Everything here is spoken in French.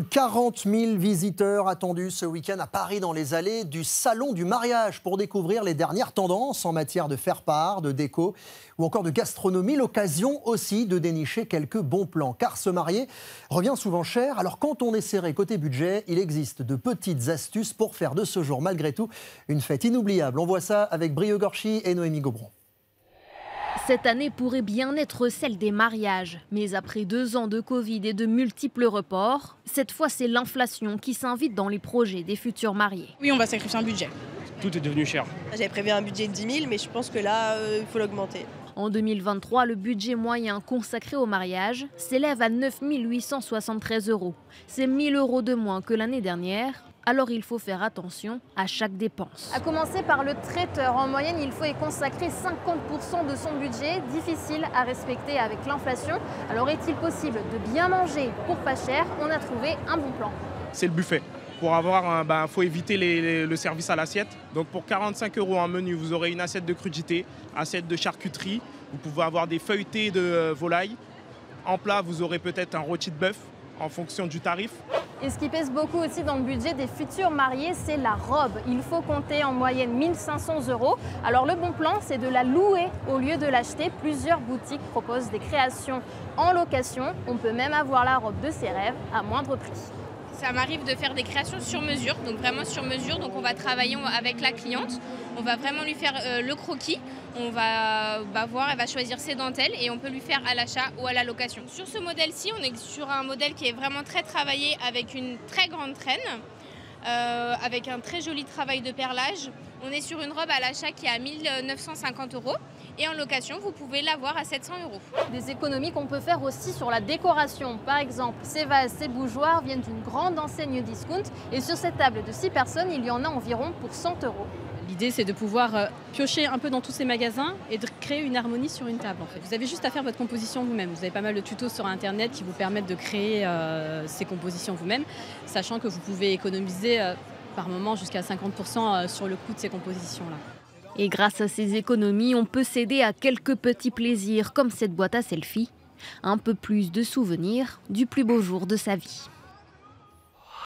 40 000 visiteurs attendus ce week-end à Paris dans les allées du Salon du mariage pour découvrir les dernières tendances en matière de faire-part, de déco ou encore de gastronomie. L'occasion aussi de dénicher quelques bons plans car se marier revient souvent cher. Alors quand on est serré côté budget, il existe de petites astuces pour faire de ce jour malgré tout une fête inoubliable. On voit ça avec Brio Gorchi et Noémie Gobron. Cette année pourrait bien être celle des mariages. Mais après 2 ans de Covid et de multiples reports, cette fois c'est l'inflation qui s'invite dans les projets des futurs mariés. Oui, on va sacrifier un budget. Tout est devenu cher. J'avais prévu un budget de 10 000, mais je pense que là, il faut l'augmenter. En 2023, le budget moyen consacré au mariage s'élève à 9 873 €. C'est 1 000 € de moins que l'année dernière. Alors il faut faire attention à chaque dépense. À commencer par le traiteur. En moyenne, il faut y consacrer 50% de son budget. Difficile à respecter avec l'inflation. Alors est-il possible de bien manger pour pas cher? On a trouvé un bon plan. C'est le buffet. Pour avoir, faut éviter le service à l'assiette. Donc pour 45 € en menu, vous aurez une assiette de crudité, assiette de charcuterie. Vous pouvez avoir des feuilletés de volaille. En plat, vous aurez peut-être un rôti de bœuf en fonction du tarif. Et ce qui pèse beaucoup aussi dans le budget des futurs mariés, c'est la robe. Il faut compter en moyenne 1 500 €. Alors le bon plan, c'est de la louer au lieu de l'acheter. Plusieurs boutiques proposent des créations en location. On peut même avoir la robe de ses rêves à moindre prix. Ça m'arrive de faire des créations sur mesure, donc vraiment sur mesure. Donc on va travailler avec la cliente, on va vraiment lui faire le croquis, on va voir, elle va choisir ses dentelles et on peut lui faire à l'achat ou à la location. Sur ce modèle-ci, on est sur un modèle qui est vraiment très travaillé avec une très grande traîne, avec un très joli travail de perlage. On est sur une robe à l'achat qui est à 1 950 € et en location, vous pouvez l'avoir à 700 €. Des économies qu'on peut faire aussi sur la décoration. Par exemple, ces vases, ces bougeoirs viennent d'une grande enseigne discount. Et sur cette table de 6 personnes, il y en a environ pour 100 €. L'idée, c'est de pouvoir piocher un peu dans tous ces magasins et de créer une harmonie sur une table. En fait. Vous avez juste à faire votre composition vous-même. Vous avez pas mal de tutos sur Internet qui vous permettent de créer ces compositions vous-même, sachant que vous pouvez économiser par moment jusqu'à 50% sur le coût de ces compositions-là. Et grâce à ces économies, on peut céder à quelques petits plaisirs comme cette boîte à selfie. Un peu plus de souvenirs du plus beau jour de sa vie.